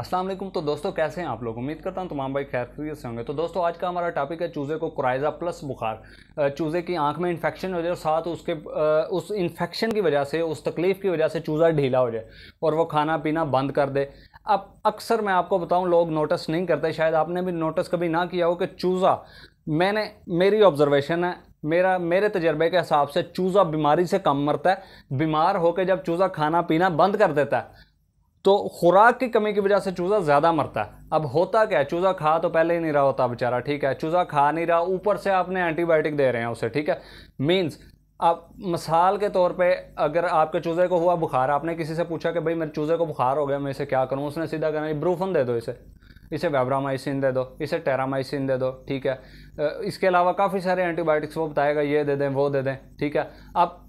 अस्सलाम वालेकुम। तो दोस्तों कैसे हैं आप लोग? उम्मीद करता हूं तमाम भाई खैरियत से होंगे। तो दोस्तों आज का हमारा टॉपिक है चूज़े को कोराइज़ा प्लस बुखार। चूज़े की आंख में इन्फेक्शन हो जाए और साथ उसके उस इन्फेक्शन की वजह से, उस तकलीफ़ की वजह से चूज़ा ढीला हो जाए और वो खाना पीना बंद कर दे। अब अक्सर मैं आपको बताऊं, लोग नोटिस नहीं करते, शायद आपने भी नोटिस कभी ना किया हो कि चूज़ा, मेरी ऑब्जर्वेशन है, मेरे तजर्बे के हिसाब से चूज़ा बीमारी से कम मरता है। बीमार होकर जब चूज़ा खाना पीना बंद कर देता है तो खुराक की कमी की वजह से चूज़ा ज़्यादा मरता है। अब होता क्या है, चूज़ा खा तो पहले ही नहीं रहा होता बेचारा, ठीक है, चूज़ा खा नहीं रहा, ऊपर से आपने एंटीबायोटिक दे रहे हैं उसे, ठीक है। मीन्स अब मिसाल के तौर पे अगर आपके चूज़े को हुआ बुखार, आपने किसी से पूछा कि भाई मेरे चूज़े को बुखार हो गया, मैं इसे क्या करूँ, उसने सीधा कहना ब्रूफन दे दो, इसे वेब्रामाइसिन दे दो, इसे टेरामाइसिन दे दो, ठीक है। इसके अलावा काफ़ी सारे एंटीबायोटिक्स वो बताएगा, ये दे दें वो दे दें, ठीक है। अब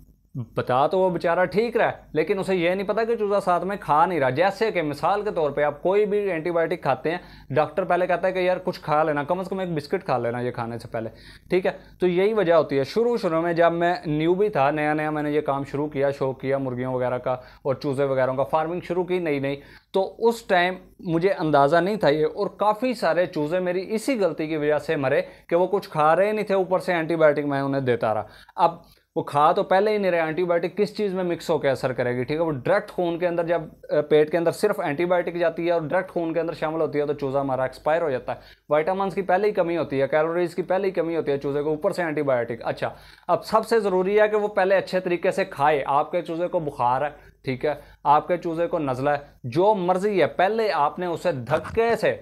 बता तो वो बेचारा ठीक रहा है, लेकिन उसे ये नहीं पता कि चूज़ा साथ में खा नहीं रहा। जैसे कि मिसाल के तौर पे आप कोई भी एंटीबायोटिक खाते हैं, डॉक्टर पहले कहता है कि यार कुछ खा लेना, कम से कम एक बिस्किट खा लेना ये खाने से पहले, ठीक है। तो यही वजह होती है। शुरू में जब मैं न्यू भी था, नया नया मैंने ये काम शुरू किया, शौक किया मुर्गियों वगैरह का और चूज़े वगैरह का, फार्मिंग शुरू की नई, तो उस टाइम मुझे अंदाज़ा नहीं था ये, और काफ़ी सारे चूज़े मेरी इसी गलती की वजह से मरे कि वो कुछ खा रहे नहीं थे, ऊपर से एंटीबायोटिक मैं उन्हें देता रहा। अब वो खा तो पहले ही नहीं रहे, एंटीबायोटिक किस चीज़ में मिक्स होकर असर करेगी, ठीक है। वो डायरेक्ट खून के अंदर, जब पेट के अंदर सिर्फ एंटीबायोटिक जाती है और डायरेक्ट खून के अंदर शामिल होती है तो चूज़ा हमारा एक्सपायर हो जाता है। विटामिन की पहले ही कमी होती है, कैलोरीज की पहले ही कमी होती है चूज़े को, ऊपर से एंटीबायोटिक। अच्छा, अब सबसे ज़रूरी है कि वो पहले अच्छे तरीके से खाए। आपके चूज़े को बुखार है, ठीक है, आपके चूज़े को नज़ला है, जो मर्जी है, पहले आपने उसे धक्के से,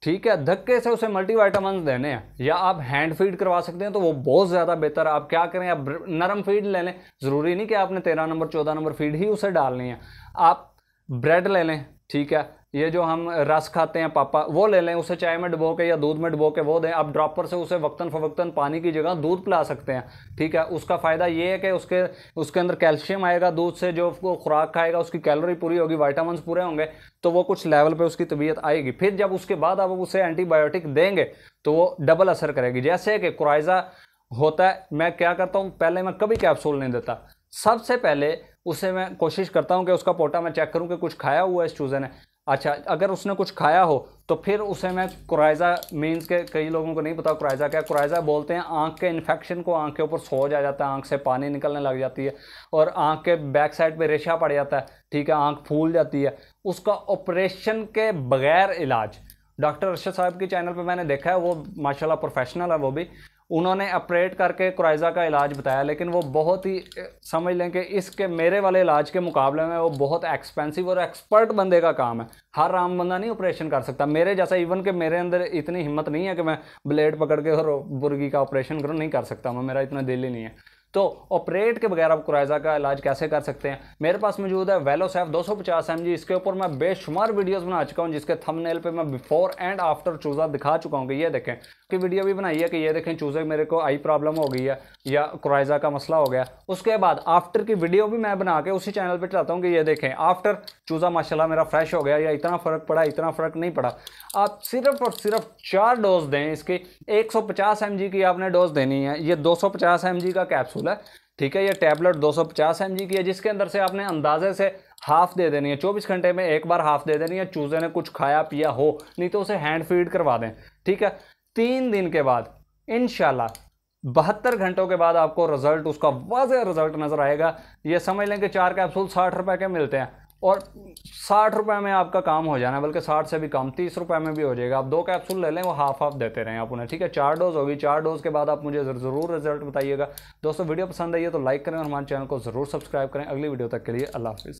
ठीक है, धक्के से उसे मल्टीविटामिन देने हैं, या आप हैंड फीड करवा सकते हैं तो वो बहुत ज़्यादा बेहतर है। आप क्या करें, आप नरम फीड ले लें, ज़रूरी नहीं कि आपने 13 नंबर 14 नंबर फीड ही उसे डालनी है। आप ब्रेड ले लें, ठीक है, ये जो हम रस खाते हैं पापा, वो ले लें, उसे चाय में डुबो के या दूध में डुबो के वो दें। आप ड्रॉपर से उसे वक्तन फवक्तन पानी की जगह दूध पिला सकते हैं, ठीक है। उसका फ़ायदा ये है कि उसके अंदर कैल्शियम आएगा दूध से, जो वो खुराक खाएगा उसकी कैलोरी पूरी होगी, विटामिन पूरे होंगे, तो वो कुछ लेवल पे उसकी तबीयत आएगी। फिर जब उसके बाद आप उसे एंटीबायोटिक देंगे तो वो डबल असर करेगी। जैसे कि कोराइज़ा होता है, मैं क्या करता हूँ, पहले मैं कभी कैप्सूल नहीं देता, सबसे पहले उसे मैं कोशिश करता हूँ कि उसका पोटा मैं चेक करूँ कि कुछ खाया हुआ है इस चूज़े ने। अच्छा, अगर उसने कुछ खाया हो तो फिर उसे मैं कोराइज़ा, मीन्स के कई लोगों को नहीं पता कोराइज़ा क्या, कोराइज़ा बोलते हैं आंख के इन्फेक्शन को, आंख के ऊपर सोज आ जाता है, आंख से पानी निकलने लग जाती है और आंख के बैक साइड पे रेशा पड़ जाता है, ठीक है, आंख फूल जाती है। उसका ऑपरेशन के बगैर इलाज, डॉक्टर अरशद साहब के चैनल पे मैंने देखा है, वो माशाल्लाह प्रोफेशनल है, वो भी उन्होंने ऑपरेट करके कोराइज़ा का इलाज बताया, लेकिन वो बहुत ही, समझ लें कि इसके मेरे वाले इलाज के मुकाबले में वो बहुत एक्सपेंसिव और एक्सपर्ट बंदे का काम है। हर आम बंदा नहीं ऑपरेशन कर सकता मेरे जैसा, इवन कि मेरे अंदर इतनी हिम्मत नहीं है कि मैं ब्लेड पकड़ के और मुर्गी का ऑपरेशन करूँ, नहीं कर सकता मैं, मेरा इतना दिल ही नहीं है। तो ऑपरेट के बगैर आप कोराइज़ा का इलाज कैसे कर सकते हैं, मेरे पास मौजूद है वेलोसेफ 250 mg। इसके ऊपर मैं बेशुमार वीडियोस बना चुका हूं, जिसके थंबनेल पे मैं बिफोर एंड आफ्टर चूज़ा दिखा चुका हूं कि ये देखें, की वीडियो भी बनाई है कि ये देखें चूज़े मेरे को आई प्रॉब्लम हो गई है या कोराइज़ा का मसला हो गया। उसके बाद आफ्टर की वीडियो भी मैं बना के उसी चैनल पर चलाता हूँ कि ये देखें आफ्टर चूज़ा माशाल्लाह मेरा फ्रेश हो गया, या इतना फ़र्क पड़ा, इतना फ़र्क नहीं पड़ा। आप सिर्फ और सिर्फ 4 डोज दें इसकी, 150 mg की आपने डोज देनी है। ये 250 mg का कैप्सूल है, ठीक है, ये टैबलेट 250 mg की है, जिसके अंदर से आपने अंदाजे से हाफ दे देनी है, 24 घंटे में एक बार हाफ दे देनी है। चूज़े ने कुछ खाया पिया हो, नहीं तो उसे हैंड फीड करवा दें, ठीक है। 3 दिन के बाद इंशाल्लाह 72 घंटों के बाद आपको रिजल्ट, उसका वाज़ेह रिजल्ट नज़र आएगा। ये समझ लें कि 4 कैप्सूल 60 रुपए के मिलते हैं और 60 रुपए में आपका काम हो जाना है, बल्कि 60 से भी कम, 30 रुपए में भी हो जाएगा। आप 2 कैप्सूल ले लें, वो हाफ देते रहें आप उन्हें, ठीक है। 4 डोज होगी, 4 डोज के बाद आप मुझे ज़रूर रिजल्ट बताइएगा। दोस्तों वीडियो पसंद आई है तो लाइक करें और हमारे चैनल को ज़रूर सब्सक्राइब करें। अगली वीडियो तक के लिए अल्लाह हाफिज़।